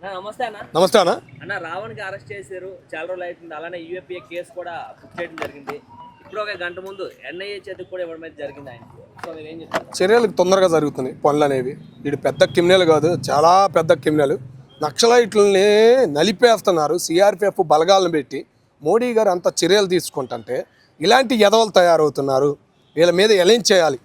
నమస్తే అన్న. నమస్తే అన్న. అన్న రావణ్కి అరెస్ట్ చేశారు, చాలా రోజులు అవుతుంది. అలానే యూఏపీఏ కేసు కూడా బుక్ చేయడం జరిగింది. ఇప్పుడు ఒక గంట ముందు ఎన్ఐఏ చేతికి కూడా ఇవ్వడం అయితే జరిగింది ఆయన. సో మీరు ఏం చెప్తారు? చర్యలకు తొందరగా జరుగుతున్నాయి పనులు అనేవి. వీడు పెద్ద క్రిమినల్ కాదు, చాలా పెద్ద క్రిమినల్. నక్సలైట్లని నలిపేస్తున్నారు సిఆర్పిఎఫ్ బలగాలను పెట్టి. మోడీ గారు అంత చర్యలు తీసుకుంటుంటే ఇలాంటి ఎదవలు తయారవుతున్నారు. వీళ్ళ మీద ఎలైన్ చేయాలి.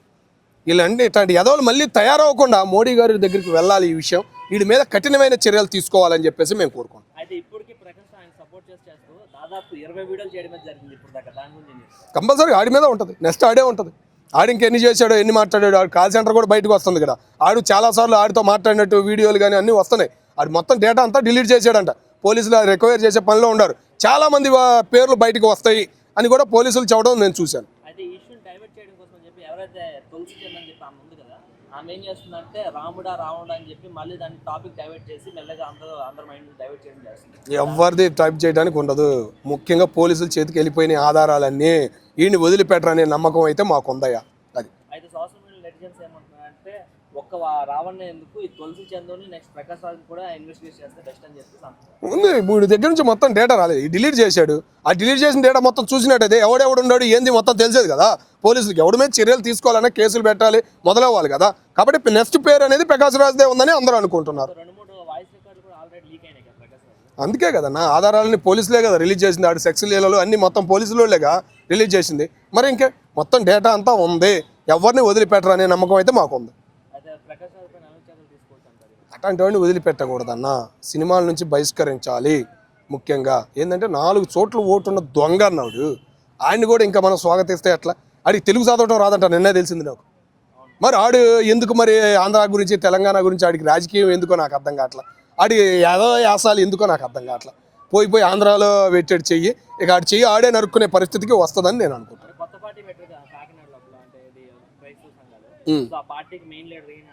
వీళ్ళంటే ఇట్లాంటి ఎదవలు మళ్ళీ తయారవ్వకుండా మోడీ గారి దగ్గరికి వెళ్ళాలి. ఈ విషయం వీడి మీద కఠినమైన చర్యలు తీసుకోవాలని చెప్పేసి మేము కోరుకుంటాం. అయితే ఇప్పటికీ ప్రకాష్ ఆయన సపోర్ట్ చేస్తూ దాదాపు 20 వీడియోలు చేయడం జరిగింది ఇప్పుడు దాకా. దాని గురించి కంపల్సరీ ఆడి మీద ఉంటుంది, నెక్స్ట్ ఆడే ఉంటుంది. ఆడు ఇంకెన్ని చేశాడో, ఎన్ని మాట్లాడాడు. ఆడు కాల్ సెంటర్ కూడా బయటకు వస్తుంది కదా. ఆడు చాలాసార్లు ఆడితో మాట్లాడినట్టు వీడియోలు కానీ అన్నీ వస్తున్నాయి. ఆడు మొత్తం డేటా అంతా డిలీట్ చేశాడంట. పోలీసులు రికవర్ చేసే పనిలో ఉన్నారు. చాలామంది పేర్లు బయటకు వస్తాయి అని కూడా పోలీసులు చెప్పడం నేను చూశాను. అయితే ఈ ఇష్యూని డైవర్ట్ చేయడం కోసం చెప్పి ఎవరైతే తులసి చెందని చెప్పి ఆమె ఉంది కదా, ఆమె ఏం చేస్తుందంటే రాముడా రావణుడా అని చెప్పి మళ్ళీ దాన్ని టాపిక్ డైవర్ట్ చేసి మెల్లగా అందరి మైండ్ డైవర్ట్ చేయడం చేస్తుంది. ఎవరిది టైప్ చేయడానికి ఉండదు. ముఖ్యంగా పోలీసుల చేతికి వెళ్ళిపోయిన ఆధారాలన్నీ వీడిని వదిలిపెట్టరనే నమ్మకం అయితే మాకు ఉందయ్యా. అది అయితే సోషల్ మీడియా నెటిజన్స్ ఏమంటున్నారంటే ఒక్క రావణ్ ఎందుకు ఈ తులసి చందుని నెక్స్ట్ ప్రకాష్ రాజ్ కూడా ఇన్వెస్టిగేట్ చేస్తే బెస్ట్ అని చెప్పి ఉంది. వీడి దగ్గర నుంచి మొత్తం డేటా రాలేదు, డిలీట్ చేశాడు. ఆ డిలీట్ చేసిన డేటా మొత్తం చూసినట్టయితే ఎవడెవడు ఉన్నాడు ఏంది మొత్తం తెలిసేది కదా. పోలీసులకి ఎవడి మీద చర్యలు తీసుకోవాలన్నా కేసులు పెట్టాలి, మొదలవ్వాలి కదా. కాబట్టి నెక్స్ట్ పేరు అనేది ప్రకాష్ రాజ్దే ఉందని అందరూ అనుకుంటున్నారు. 2-3 వాయిస్ రికార్డులు కూడా ఆల్రెడీ లీక్ అయినాయి కదా ప్రకాష్ రాజ్. అందుకే కదా నా ఆధారాలని పోలీసులే కదా రిలీజ్ చేసింది. ఆడు సెక్స్ లీలలు అన్ని మొత్తం పోలీసులేగా రిలీజ్ చేసింది. మరి ఇంకే మొత్తం డేటా అంతా ఉంది. ఎవరిని వదిలిపెట్టరు అనే నమ్మకం అయితే మాకు ఉంది. అయితే ప్రకాష్ రాజ్ పైన అనుచరులు తీసుకుంటారు. అట్లాంటి వాడిని వదిలిపెట్టకూడదన్న. సినిమాల నుంచి బహిష్కరించాలి. ముఖ్యంగా ఏంటంటే 4 చోట్ల ఓటున్న దొంగ అన్నాడు. ఆయన్ని కూడా ఇంకా మనం స్వాగతిస్తే ఎట్లా? ఆడికి తెలుగు చదవటం రాదంట, నిన్నే తెలిసింది నాకు. మరి ఆడు ఎందుకు మరి ఆంధ్ర గురించి తెలంగాణ గురించి ఆడికి రాజకీయం ఎందుకో నాకు అర్థం కావట్లా. ఆడి యాదవ యాసాలు ఎందుకో నాకు అర్థం కావట్లా. పోయి ఆంధ్రాలో పెట్టాడు చెయ్యి. ఇక ఆడి చెయ్యి ఆడే నరుక్కునే పరిస్థితికి వస్తుందని నేను అనుకుంటాను. కొత్త పార్టీ పెట్టారు కాకినాడ లోపల, అంటే ఇది క్రైస్తవ సంఘాలు. ఆ పార్టీకి మెయిన్ లీడర్ ఈయన.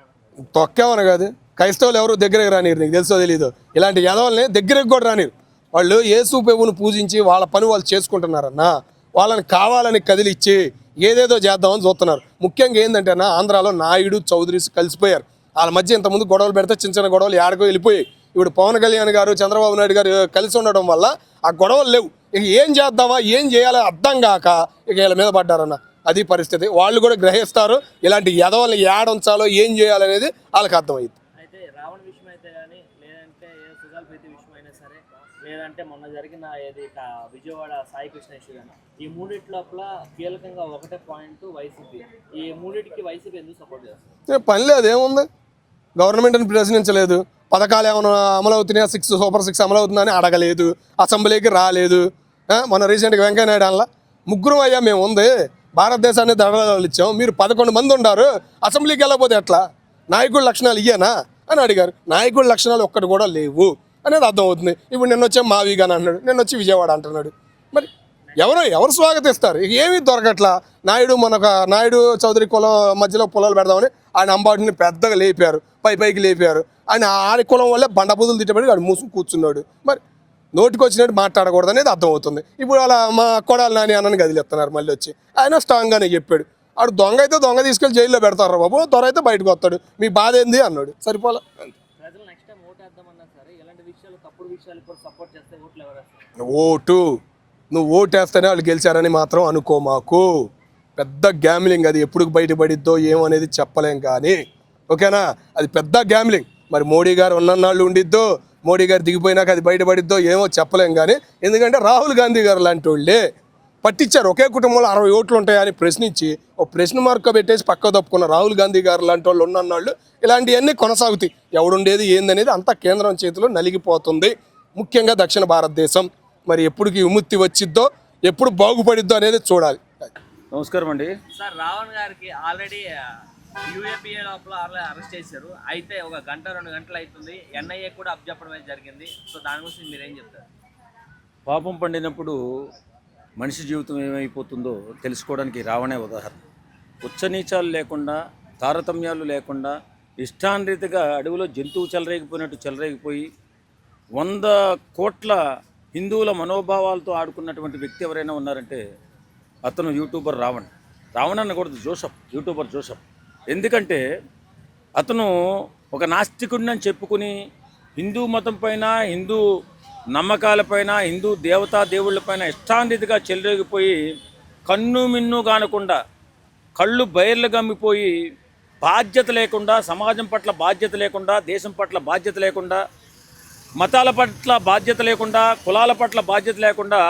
తొక్కేమని కాదు, క్రైస్తవులు ఎవరు దగ్గరకు రానిరు. నీకు తెలుసో తెలీదు. ఇలాంటి యాదవుల్ని దగ్గరకు కూడా రానిరు. వాళ్ళు యేసు ప్రభువును పూజించి వాళ్ళ పని వాళ్ళు చేసుకుంటున్నారన్నా. వాళ్ళని కావాలని కదిలిచ్చి ఏదేదో చేద్దామని చూస్తున్నారు. ముఖ్యంగా ఏంటంటే ఆంధ్రాలో నాయుడు చౌదరీస్ కలిసిపోయారు. వాళ్ళ మధ్య ఇంతకుముందు గొడవలు పెడితే చిన్న గొడవలు ఏడకో వెళ్ళిపోయాయి. ఇప్పుడు పవన్ కళ్యాణ్ గారు చంద్రబాబు నాయుడు గారు కలిసి ఉండడం వల్ల ఆ గొడవలు లేవు. ఇక ఏం చేద్దామా ఏం చేయాలో అర్థం కాక ఇక వీళ్ళ మీద పడ్డారన్న. అది పరిస్థితి. వాళ్ళు కూడా గ్రహిస్తారు ఇలాంటి యదవల్ని ఏడుంచాలో ఏం చేయాలనేది వాళ్ళకి అర్థమైంది. అయితే రావణ విషయం అయితే కానీ, లేదంటే సుజాల్ ప్రీతి విషయం అయినా సరే, లేదంటే మొన్న జరిగిన ఏది విజయవాడ సాయి కృష్ణ ఇష్యూ కానీ, ఈ మూడింటి లోపల కీలకంగా ఒకటే పాయింట్ వైసీపీ. ఈ మూడింటికి వైసీపీ ఎందుకు సపోర్ట్ చేస్తారు? పని లేదు, ఏముంది. గవర్నమెంట్ని ప్రశ్నించలేదు. పథకాలు ఏమైనా అమలు అవుతున్నాయా, సూపర్ 6 అమలు అవుతుందని అడగలేదు. అసెంబ్లీకి రాలేదు. మొన్న రీసెంట్గా వెంకయ్య నాయుడు అలా 3 అయ్యా మేము ఉంది, భారతదేశాన్ని దళాలు ఇచ్చాం, మీరు 11 మంది ఉన్నారు, అసెంబ్లీకి వెళ్ళకపోతే ఎట్లా, నాయకుడి లక్షణాలు ఇయ్యానా అని అడిగారు. నాయకుడి లక్షణాలు ఒక్కటి కూడా లేవు అనేది అర్థమవుతుంది. ఇప్పుడు నిన్న వచ్చే మావిగాని అంటున్నాడు, నిన్న వచ్చి విజయవాడ అంటున్నాడు. మరి ఎవరు స్వాగతిస్తారు? ఇక ఏమీ దొరకట్లా. నాయుడు చౌదరి కులం మధ్యలో పొలాలు పెడదామని ఆయన అంబాటిని పెద్దగా లేపారు, పైకి లేపారు. ఆయన ఆడి కులం వల్లే బండబుద్ధులు తిట్టబడి వాడు మూసుకు కూర్చున్నాడు. మరి నోటికి వచ్చినట్టు మాట్లాడకూడదు అనేది అర్థమవుతుంది. ఇప్పుడు అలా మా కొడాలి నాని అన్నని గదిలేస్తున్నారు మళ్ళీ వచ్చి. ఆయన స్ట్రాంగ్గానే చెప్పాడు. ఆడు దొంగ అయితే దొంగ తీసుకెళ్ళి జైల్లో పెడతారు బాబు, దొర అయితే బయటకు వస్తాడు, మీ బాధ ఏంది అన్నాడు. సరిపోలే. ప్రజలు నెక్స్ట్ టైం ఓటు వేద్దామన్నా సరే ఇలాంటి విషయాలు, తప్పుడు విషయాలు కూడా సపోర్ట్ చేస్తే ఓట్లు ఎవరు వేస్తారు? నువ్వు ఓటేస్తేనే వాళ్ళు గెలిచారని మాత్రం అనుకో మాకు. పెద్ద గ్యామ్లింగ్ అది. ఎప్పుడు బయటపడిద్దో ఏమనేది చెప్పలేం కానీ, ఓకేనా? అది పెద్ద గ్యామ్లింగ్. మరి మోడీ గారు ఉన్నన్నాళ్ళు ఉండిద్దో, మోడీ గారు దిగిపోయినాక అది బయటపడిద్దో ఏమో చెప్పలేం కానీ, ఎందుకంటే రాహుల్ గాంధీ గారు లాంటి వాళ్ళే పట్టించారు. ఒకే కుటుంబంలో 60 ఓట్లు ఉంటాయని ప్రశ్నించి ఒక ప్రశ్న మార్క్ పెట్టేసి పక్క తప్పుకున్న రాహుల్ గాంధీ గారు లాంటి వాళ్ళు ఉన్నన్నాళ్ళు ఇలాంటివన్నీ కొనసాగుతాయి. ఎవడుండేది ఏందనేది అంతా కేంద్రం చేతిలో నలిగిపోతుంది. ముఖ్యంగా దక్షిణ భారతదేశం. మరి ఎప్పుడుకి విముక్తి వచ్చిద్దో, ఎప్పుడు బాగుపడిద్దో అనేది చూడాలి. నమస్కారం అండి. సార్, రావణ్ గారికి ఆల్రెడీ యూఏపీఏ లోపల అరెస్ట్ చేశారు. అయితే ఒక 1-2 గంటలు అవుతుంది, ఎన్ఐఏ కూడా అప్పచెప్పడం జరిగింది. సో దాని గురించి మీరేం చెప్తారు? పాపం పండినప్పుడు మనిషి జీవితం ఏమైపోతుందో తెలుసుకోవడానికి రావణే ఉదాహరణ. ఉచ్చనీచాలు లేకుండా, తారతమ్యాలు లేకుండా, ఇష్టాన్రీతిగా అడవిలో జంతువు చెలరేగిపోయినట్టు చెలరేగిపోయి 100 కోట్ల హిందువుల మనోభావాలతో ఆడుకున్నటువంటి వ్యక్తి ఎవరైనా ఉన్నారంటే అతను యూట్యూబర్ రావణ్. రావణ్ అనకూడదు, యూట్యూబర్ జోసఫ్. ఎందుకంటే అతను ఒక నాస్తికుడిని అని చెప్పుకుని హిందూ మతం పైన, హిందూ నమ్మకాలపైన, హిందూ దేవతా దేవుళ్ళపైన ఇష్టాంరీతిగా చెలరేగిపోయి కన్ను మిన్ను కానకుండా కళ్ళు బయర్లు గమ్మిపోయి బాధ్యత లేకుండా, సమాజం పట్ల బాధ్యత లేకుండా, దేశం పట్ల బాధ్యత లేకుండా, మతాల పట్ల బాధ్యత లేకుండా, కులాల పట్ల బాధ్యత లేకుండా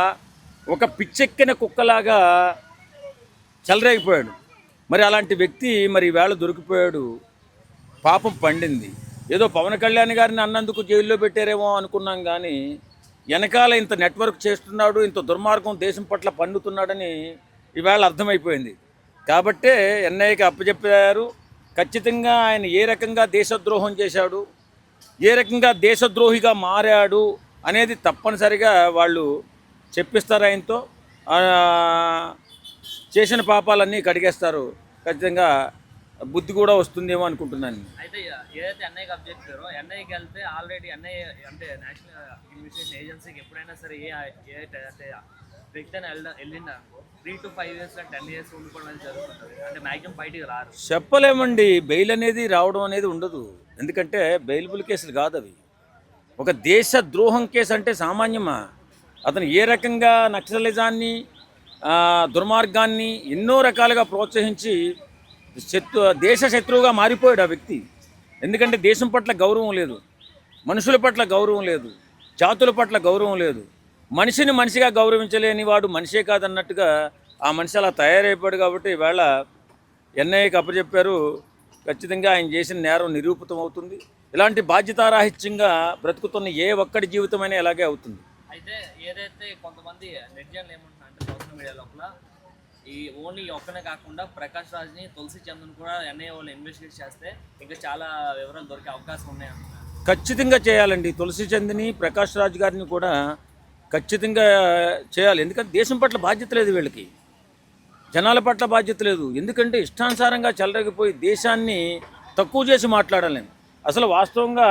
ఒక పిచ్చెక్కిన కుక్కలాగా చెలరేగిపోయాడు. మరి అలాంటి వ్యక్తి మరి ఈవేళ దొరికిపోయాడు. పాపం పండింది. ఏదో పవన్ కళ్యాణ్ గారిని అన్నందుకు జైల్లో పెట్టారేమో అనుకున్నాం, కానీ వెనకాల ఇంత నెట్వర్క్ చేస్తున్నాడు, ఇంత దుర్మార్గం దేశం పట్ల పన్నుతున్నాడని ఈవేళ అర్థమైపోయింది. కాబట్టే ఎన్ఐఏకి అప్పచెప్పారు. ఖచ్చితంగా ఆయన ఏ రకంగా దేశద్రోహం చేశాడు, ఏ రకంగా దేశద్రోహిగా మారాడు అనేది తప్పనిసరిగా వాళ్ళు చెప్పిస్తారు. ఆయనతో చేసిన పాపాలన్నీ కడిగేస్తారు. ఖచ్చితంగా బుద్ధి కూడా వస్తుందేమో అనుకుంటున్నాను. అయితే ఏదైతే ఎన్ఐకి అబ్జెక్ట్ చేశారో, ఎన్ఐకి వెళ్తే ఆల్రెడీ ఎన్ఐ అంటే నేషనల్ ఇన్వెస్టిగేషన్ ఏజెన్సీకి ఎప్పుడైనా సరే అంటే వ్యక్తి అని వెళ్ళిందా 3 to 5 years 10 years ఉండిపోవడం అనేది జరుగుతుంది. అంటే మ్యాక్సిమం బయటికి రారు. చెప్పలేమండి. బెయిల్ అనేది రావడం అనేది ఉండదు. ఎందుకంటే బెయిలబుల్ కేసులు కాదు అవి. ఒక దేశ ద్రోహం కేసు అంటే సామాన్యమా? అతను ఏ రకంగా నక్సలిజాన్ని, దుర్మార్గాన్ని ఎన్నో రకాలుగా ప్రోత్సహించి దేశ శత్రువుగా మారిపోయాడు ఆ వ్యక్తి. ఎందుకంటే దేశం పట్ల గౌరవం లేదు, మనుషుల పట్ల గౌరవం లేదు, జాతుల పట్ల గౌరవం లేదు. మనిషిని మనిషిగా గౌరవించలేని వాడు మనిషే కాదన్నట్టుగా ఆ మనిషి అలా తయారైపోయాడు. కాబట్టి ఈవేళ ఎన్ఐఏకి అప్పచెప్పారు. ఖచ్చితంగా ఆయన చేసిన నేరం నిరూపితం అవుతుంది. ఇలాంటి బాధ్యతారాహిత్యంగా బ్రతుకుతున్న ఏ ఒక్కడి జీవితమైనా ఇలాగే అవుతుంది. అయితే ఏదైతే కొంతమంది నెటిజన్లు ఏమంటున్నారు అంటే సోషల్ మీడియా లోపల ఈ ఓన్లీ ఒక్కనే కాకుండా ప్రకాష్ రాజ్ని, తులసి చంద్ని కూడా ఎన్ఐఏ వాళ్ళు ఇన్వెస్టిగేట్ చేస్తే ఇంకా చాలా వివరాలు దొరికే అవకాశం ఉన్నాయంటున్నారు. ఖచ్చితంగా చేయాలండి. తులసి చంద్ని, ప్రకాష్ రాజ్ గారిని కూడా ఖచ్చితంగా చేయాలి. ఎందుకంటే దేశం పట్ల బాధ్యత లేదు వీళ్ళకి, జనాల పట్ల బాధ్యత లేదు. ఎందుకంటే ఇష్టానుసారంగా చెలరగిపోయి దేశాన్ని తక్కువ చేసి మాట్లాడలేము. అసలు వాస్తవంగా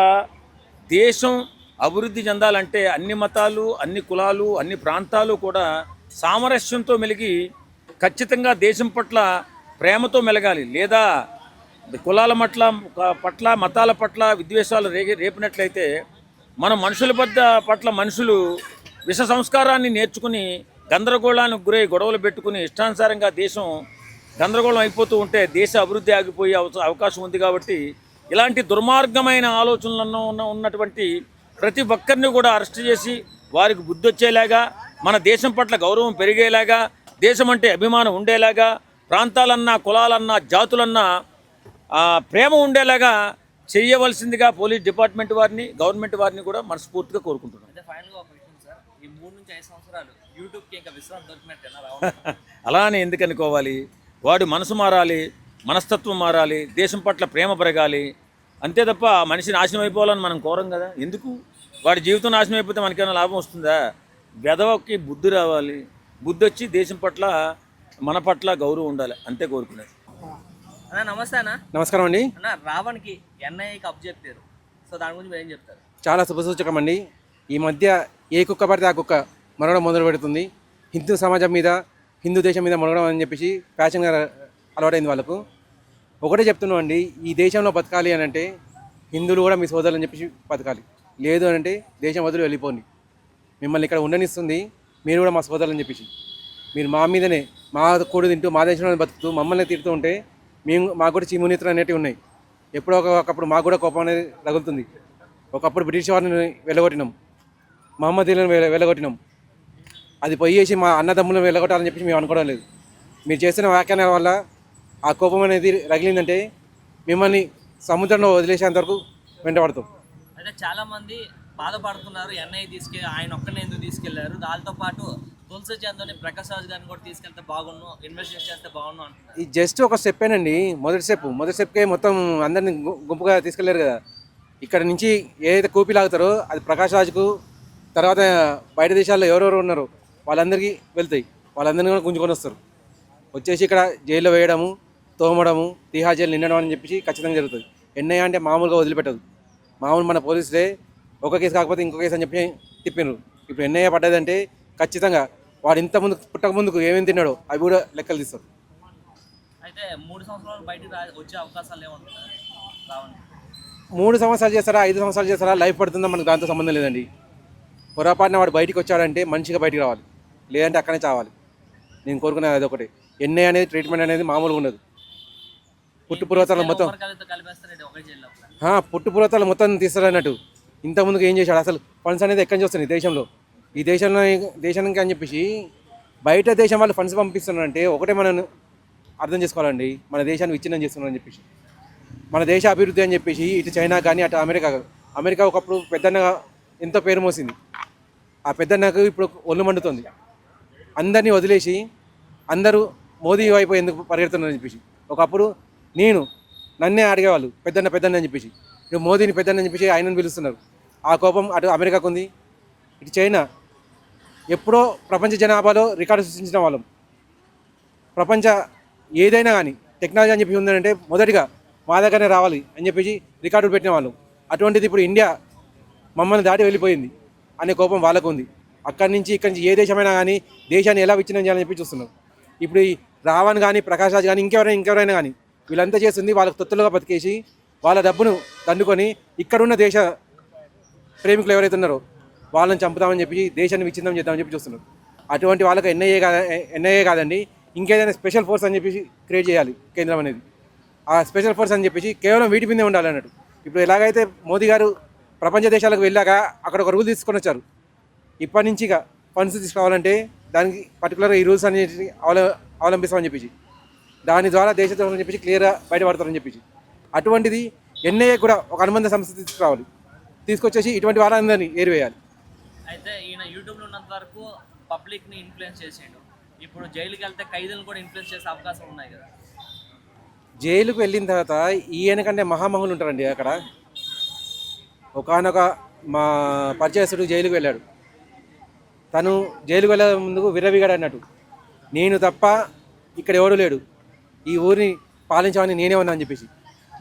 దేశం అభివృద్ధి చెందాలంటే అన్ని మతాలు, అన్ని కులాలు, అన్ని ప్రాంతాలు కూడా సామరస్యంతో మెలిగి ఖచ్చితంగా దేశం పట్ల ప్రేమతో మెలగాలి. లేదా కులాల పట్ల మతాల పట్ల విద్వేషాలు రేపినట్లయితే మన మనుషుల పట్ల మనుషులు విష సంస్కారాన్ని నేర్చుకుని గందరగోళానికి గురై గొడవలు పెట్టుకుని ఇష్టానుసారంగా దేశం గందరగోళం అయిపోతూ ఉంటే దేశ అభివృద్ధి ఆగిపోయే అవకాశం ఉంది. కాబట్టి ఇలాంటి దుర్మార్గమైన ఆలోచనలను ఉన్నటువంటి ప్రతి ఒక్కరిని కూడా అరెస్ట్ చేసి వారికి బుద్ధి వచ్చేలాగా, మన దేశం పట్ల గౌరవం పెరిగేలాగా, దేశం అంటే అభిమానం ఉండేలాగా, ప్రాంతాలన్నా, కులాలన్నా, జాతులన్నా ప్రేమ ఉండేలాగా చేయవలసిందిగా పోలీస్ డిపార్ట్మెంట్ వారిని, గవర్నమెంట్ వారిని కూడా మనస్ఫూర్తిగా కోరుకుంటున్నాం. అయితే ఫైనల్గా ఒక క్వశ్చన్ సార్, ఈ 3 నుంచి 5 సంవత్సరాలు యూట్యూబ్కి ఇంకా విశ్రాంతి దొరికినట్టేనా? అలానే ఎందుకు అనుకోవాలి? వాడు మనసు మారాలి, మనస్తత్వం మారాలి, దేశం పట్ల ప్రేమ పెరగాలి. అంతే తప్ప మనిషి నాశనం అయిపోవాలని మనం కోరం కదా. ఎందుకు? వాడి జీవితం నాశనం అయిపోతే మనకేమైనా లాభం వస్తుందా? వెధవకి బుద్ధి రావాలి. బుద్ధి వచ్చి దేశం పట్ల, మన పట్ల గౌరవం ఉండాలి. అంతే కోరుకునేది. అన్న నమస్తే అన్న. నమస్కారం అండి. అన్న రావణ్కి ఎన్ఐఏకి అప్పచెప్పారు, సో దాని గురించి మీరు ఏం చెప్తారు? చాలా శుభసూచకం అండి. ఈ మధ్య ఏ కుక్క పడితే ఆ కుక్క మరవడం మొదలు పెడుతుంది. హిందూ సమాజం మీద, హిందూ దేశం మీద మరవడం అని చెప్పేసి ఫ్యాషన్గా అలవాటైంది వాళ్ళకు. ఒకటే చెప్తున్నాం అండి, ఈ దేశంలో బతకాలి అని అంటే హిందువులు కూడా మీ సోదరులు అని చెప్పేసి బతకాలి. లేదు అని అంటే దేశం వదిలి వెళ్ళిపోండి. మిమ్మల్ని ఇక్కడ ఉండనిస్తుంది, మీరు కూడా మా సోదరులు అని చెప్పేసి. మీరు మా మీదనే, మా కూడు తింటూ, మా దేశంలో బతుకుతూ మమ్మల్ని తిడుతూ ఉంటే మాకు కూడా చీమునీతులు అనేటివి ఉన్నాయి. ఎప్పుడో ఒకప్పుడు మాకు కూడా కోపం అనేది తగులుతుంది. ఒకప్పుడు బ్రిటిష్ వారిని వెళ్ళగొట్టినాం, మహమ్మదీలను వెళ్ళగొట్టినాం. అది పోయేసి మా అన్నదమ్ములను వెళ్ళగొట్టాలని చెప్పేసి మేము అనుకోవడం లేదు. మీరు చేస్తున్న వ్యాఖ్యానాల వల్ల ఆ కోపం అనేది రగిలిందంటే మిమ్మల్ని సముద్రంలో వదిలేసేంత వరకు వెంటబడతాం. అయితే చాలా మంది బాధపడుతున్నారు, ఎన్ఐ ఆయన ఒక్కనే ఎందుకు తీసుకెళ్లారు, దాంతో పాటు తులసి చంద్ని, ప్రకాష్ రాజ్ గారిని కూడా తీసుకెళ్తే బాగున్నాం, ఇన్వెస్టిగేట్ చేస్తే బాగున్నాం అంటున్నారు. ఇది జస్ట్ ఒక స్టెప్పేనండి, మొదటి స్టెప్కే మొత్తం అందరినీ గుంపుగా తీసుకెళ్లారు కదా. ఇక్కడ నుంచి ఏదైతే కూపి లాగుతారో అది ప్రకాష్ రాజ్కు, తర్వాత బయట దేశాల్లో ఎవరెవరు ఉన్నారో వాళ్ళందరికీ వెళ్తాయి. వాళ్ళందరినీ కూడా గుంజుకొని వస్తారు. వచ్చేసి ఇక్కడ జైల్లో వేయడము, తోమడము, తిహార్ జైలు నిండడం అని చెప్పేసి ఖచ్చితంగా జరుగుతుంది. ఎన్ఐ అంటే మామూలుగా వదిలిపెట్టదు. మామూలు మన పోలీసులే ఒక కేసు కాకపోతే ఇంకో కేసు అని చెప్పి తిప్పినారు. ఇప్పుడు ఎన్ఐఏ పడ్డదంటే ఖచ్చితంగా వాడు ఇంత ముందు పుట్టక ముందుకు ఏమేమి తిన్నాడో అవి కూడా లెక్కలు తీస్తారు. అయితే 3 సంవత్సరాలు బయటకు వచ్చే అవకాశాలు ఏమంటున్నారు రావణ్? 3 సంవత్సరాలు చేస్తారా 5 సంవత్సరాలు చేస్తారా లైఫ్ పడుతుందా మనకు దాంతో సంబంధం లేదండి. పొరపాటున వాడు బయటికి వచ్చాడంటే మనిషిగా బయటికి రావాలి, లేదంటే అక్కడనే చావాలి. నేను కోరుకునేది అదొకటి. ఎన్ఐ అనేది ట్రీట్మెంట్ అనేది మామూలుగా ఉండదు. పుట్టుపూర్వతాలు మొత్తం కలిపేస్తారండి ఒకే జైల్లో. పుట్టుపూర్వతాలు మొత్తం తీస్తారన్నట్టు. ఇంతకుముందుకు ఏం చేశాడు అసలు? ఫండ్స్ అనేది ఎక్కడి నుంచి వస్తుంది దేశంలో? ఈ దేశానికి అని చెప్పేసి బయట దేశం వాళ్ళు ఫండ్స్ పంపిస్తున్నారంటే ఒకటే మనం అర్థం చేసుకోవాలండి, మన దేశాన్ని విచ్ఛిన్నం చేస్తున్నారని చెప్పేసి. మన దేశ అభివృద్ధి అని చెప్పేసి ఇటు చైనా కానీ అటు అమెరికా ఒకప్పుడు పెద్దన్నగా ఎంతో పేరు మోసింది. ఆ పెద్దన్నకు ఇప్పుడు ఒళ్ళు మండుతుంది. అందరినీ వదిలేసి అందరూ మోదీ వైపు ఎందుకు పరిగెడుతున్నారని చెప్పేసి. ఒకప్పుడు నన్నే అడిగేవాళ్ళు పెద్దన్న అని చెప్పేసి. ఇప్పుడు మోదీని పెద్దన్న అని చెప్పేసి ఆయనను పిలుస్తున్నారు. ఆ కోపం అటు అమెరికాకు ఉంది, ఇటు చైనా. ఎప్పుడో ప్రపంచ జనాభాలో రికార్డు సృష్టించిన వాళ్ళం. ప్రపంచ ఏదైనా కానీ టెక్నాలజీ అని చెప్పి ఉందంటే మొదటిగా మా దగ్గరనే రావాలి అని చెప్పేసి రికార్డులు పెట్టిన వాళ్ళం. అటువంటిది ఇప్పుడు ఇండియా మమ్మల్ని దాటి వెళ్ళిపోయింది అనే కోపం వాళ్ళకు ఉంది. ఇక్కడి నుంచి ఏ దేశమైనా కానీ దేశాన్ని ఎలా విచ్ఛిన్నం చేయాలని చెప్పి చూస్తున్నారు. ఇప్పుడు ఈ రావణ్ కానీ ప్రకాష్ రాజ్ కానీ ఇంకెవరైనా కానీ వీళ్ళంతా చేస్తుంది వాళ్ళకు తొత్తులుగా బతికేసి వాళ్ళ డబ్బును దండుకొని ఇక్కడున్న దేశ ప్రేమికులు ఎవరైతే ఉన్నారో వాళ్ళని చంపుతామని చెప్పి దేశాన్ని విచ్ఛిన్నం చేద్దామని చెప్పి చూస్తున్నారు. అటువంటి వాళ్ళకు ఎన్ఐఏ కాదండి, ఇంకేదైనా స్పెషల్ ఫోర్స్ అని చెప్పేసి క్రియేట్ చేయాలి కేంద్రం అనేది. ఆ స్పెషల్ ఫోర్స్ అని చెప్పేసి కేవలం వీటి మీదే ఉండాలి అన్నట్టు. ఇప్పుడు ఎలాగైతే మోదీ గారు ప్రపంచ దేశాలకు వెళ్ళాక అక్కడ ఒక రూల్ తీసుకొని వచ్చారు. ఇప్పటి నుంచి ఇక ఫండ్స్ తీసుకురావాలంటే దానికి పర్టికులర్గా ఈ రూల్స్ అనేవి అవలంబిస్తామని చెప్పేసి దాని ద్వారా దేశద్రోహం అని చెప్పేసి క్లియర్గా బయటపడతారని చెప్పేసి. అటువంటిది ఎన్ఐఏ కూడా ఒక అనుబంధ సంస్థ తీసుకురావాలి, తీసుకొచ్చేసి ఇటువంటి వాళ్ళందరినీ ఏరివేయాలి. అయితే ఈయన యూట్యూబ్లో ఉన్నంత వరకు పబ్లిక్ని ఇన్ఫ్లుయెన్స్ చేసిండు. ఇప్పుడు జైలుకి వెళ్తే ఖైదీలను కూడా ఇన్ఫ్లుయెన్స్ చేసే అవకాశం ఉన్నాయి కదా. జైలుకు వెళ్ళిన తర్వాత ఈయనకంటే మహామహులు ఉంటారండి అక్కడ. ఒకానొక మా పరిచయస్తుడు జైలుకు వెళ్ళాడు. తను జైలుకు వెళ్ళే ముందుకు విర్రవీగాడు అన్నట్టు, నేను తప్ప ఇక్కడ ఎవడు లేడు, ఈ ఊరిని పాలించామని నేనే ఉన్నా అని చెప్పేసి.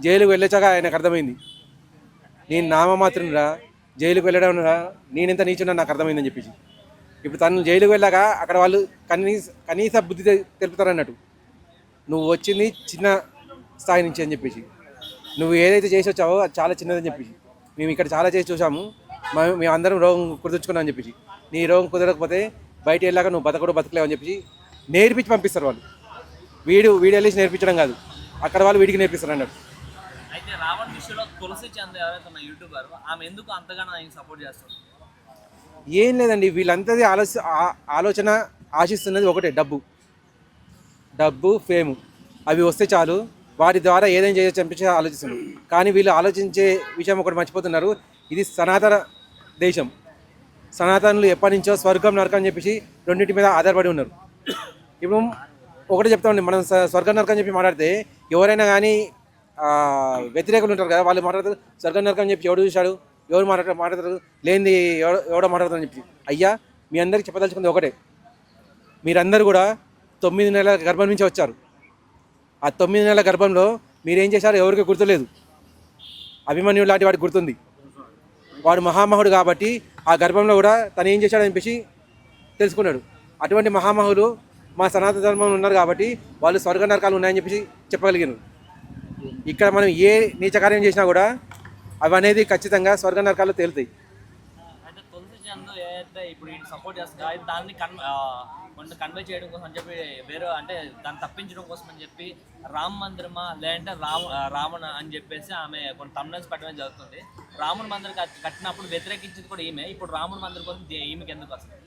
జైలుకు వెళ్ళొచ్చాక ఆయనకు అర్థమైంది, నేను నామమాత్రునిరా, జైలుకు వెళ్ళడం రా, నేనెంత నీచున్నా నాకు అర్థమైందని చెప్పేసి. ఇప్పుడు తను జైలుకు వెళ్ళాక అక్కడ వాళ్ళు కనీస బుద్ధి తెలుపుతారన్నట్టు, నువ్వు వచ్చింది చిన్న స్థాయి నుంచి అని చెప్పేసి, నువ్వు ఏదైతే చేసి వచ్చావో అది చాలా చిన్నదని చెప్పేసి, మేము ఇక్కడ చాలా చేసి చూసాము, మేము అందరం రోగం కుదుర్చుకున్నాం అని చెప్పేసి, నీ రోగం కుదరకపోతే బయట వెళ్ళాక నువ్వు బతకలేవు అని చెప్పేసి నేర్పించి పంపిస్తారు వాళ్ళు. వీడు వెళ్ళేసి నేర్పించడం కాదు, అక్కడ వాళ్ళు వీడికి నేర్పిస్తారు అన్నట్టు. అయితే రావణ్ విషయంలో తులసి చంద్ ఎవరైతే ఉన్న యూట్యూబర్, ఆమె ఎందుకు అంతగానో ఆయన సపోర్ట్ చేస్తుంది? ఏం లేదండి, వీళ్ళంతా ఆలోచన ఆశిస్తున్నది ఒకటే, డబ్బు ఫేము. అవి వస్తే చాలు, వాటి ద్వారా ఏదైనా చేయొచ్చు అనిపించి ఆలోచిస్తున్నారు. కానీ వీళ్ళు ఆలోచించే విషయం ఒకటి మర్చిపోతున్నారు, ఇది సనాతన దేశం. సనాతనులు ఎప్పటి నుంచో స్వర్గం నరకం అని చెప్పేసి రెండింటి మీద ఆధారపడి ఉన్నారు. ఇప్పుడు ఒకటే చెప్తామండి, మనం స్వర్గం నరకం అని చెప్పి మాట్లాడితే ఎవరైనా కానీ వ్యతిరేకులు ఉంటారు కదా, వాళ్ళు మాట్లాడతారు స్వర్గం నరకం అని చెప్పి ఎవడు చూశాడు, ఎవరు మాట్లాడతారు లేనిది ఎవడో మాట్లాడతారని చెప్పి. అయ్యా, మీ అందరికీ చెప్పదలుచుకుంది ఒకటే, మీరందరూ కూడా 9 నెలల గర్భం నుంచి వచ్చారు. ఆ 9 నెలల గర్భంలో మీరేం చేశారో ఎవరికి గుర్తులేదు. అభిమన్యుడు లాంటి వాడికి గుర్తుంది. వాడు మహామహుడు కాబట్టి ఆ గర్భంలో కూడా తను ఏం చేశాడని చెప్పేసి తెలుసుకున్నాడు. అటువంటి మహామహులు మా సనాతన ధర్మంలో ఉన్నారు కాబట్టి వాళ్ళు స్వర్గ నరకాలు ఉన్నాయని చెప్పేసి చెప్పగలిగారు. ఇక్కడ మనం ఏ నీచ కార్యం చేసినా కూడా అవి అనేది ఖచ్చితంగా స్వర్గ నరకాలు తేలుతాయి. అయితే తులసి చంద్ ఏదైతే ఇప్పుడు ఈయన సపోర్ట్ చేస్తుందో దాన్ని కన్వే చేయడం కోసం అని చెప్పి వేరే అంటే దాన్ని తప్పించడం కోసం అని చెప్పి రామ మందిరమా లేదంటే రావణ అని చెప్పేసి ఆమె కొన్ని తమ్నెల్స్ పెట్టడం జరుగుతుంది. రాముని మందిరం కట్టినప్పుడు వ్యతిరేకించింది కూడా ఈమె, ఇప్పుడు రాముని మందిరం కోసం ఈమెకి ఎందుకు వస్తుంది?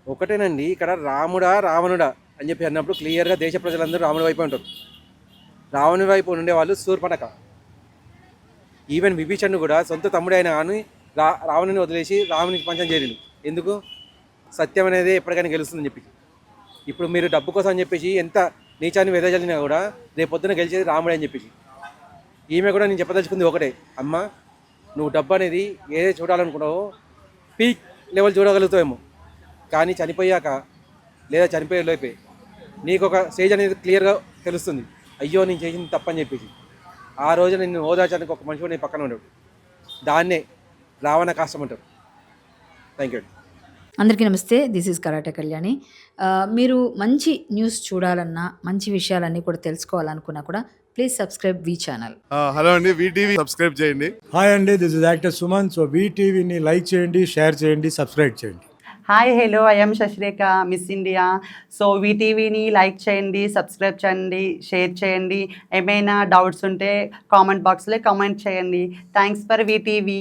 ఒకటేనండి, ఇక్కడ రాముడా రావణుడా అని చెప్పి అన్నప్పుడు క్లియర్గా దేశ ప్రజలందరూ రాముడి వైపు ఉంటారు. రావణుడి వైపు ఉండేవాళ్ళు శూర్పణఖ. ఈవెన్ విభీషణుడు కూడా సొంత తమ్ముడే అయినా కానీ రావణుని వదిలేసి రామునికి పంచం చేరిండు. ఎందుకు? సత్యం అనేది ఎప్పటికైనా గెలుస్తుందని చెప్పి. ఇప్పుడు మీరు డబ్బు కోసం అని చెప్పేసి ఎంత నీచాన్ని వెదజల్లినా కూడా రేపొద్దున గెలిచేది రాముడే అని చెప్పేసి. ఈమె కూడా నేను చెప్పదలుచుకుంది ఒకటే, అమ్మ నువ్వు డబ్బు అనేది ఏదైతే చూడాలనుకున్నావో పీక్ లెవెల్ చూడగలుగుతావేమో, కానీ చనిపోయాక లేదా చనిపోయే లోపే నీకు ఒక స్టేజ్ అనేది క్లియర్గా తెలుస్తుంది, అయ్యో నేను చేసింది తప్పని చెప్పేసి. ఆ రోజు నిన్ను ఓదార్చడానికి ఒక మనిషి నీ పక్కన ఉండడు. దాన్నే రావణ కాష్టం అంటారు. Thank you. అందరికీ నమస్తే, దిస్ ఈజ్ కరాటే కళ్యాణి. మీరు మంచి న్యూస్ చూడాలన్నా, మంచి విషయాలన్నీ కూడా తెలుసుకోవాలనుకున్నా కూడా Please subscribe V channel. Hello అండి, వీటీవీ సబ్స్క్రైబ్ చేయండి. హాయ్ అండి, this is actor Suman. So వీటీవీని లైక్ చేయండి, షేర్ చేయండి, సబ్స్క్రైబ్ చేయండి. Hi hello, I'm Sasirekha, miss India. So వీటీవీని లైక్ చేయండి, సబ్స్క్రైబ్ చేయండి, షేర్ చేయండి. ఏమైనా డౌట్స్ ఉంటే కామెంట్ బాక్స్లో కామెంట్ చేయండి. Thanks for VTV.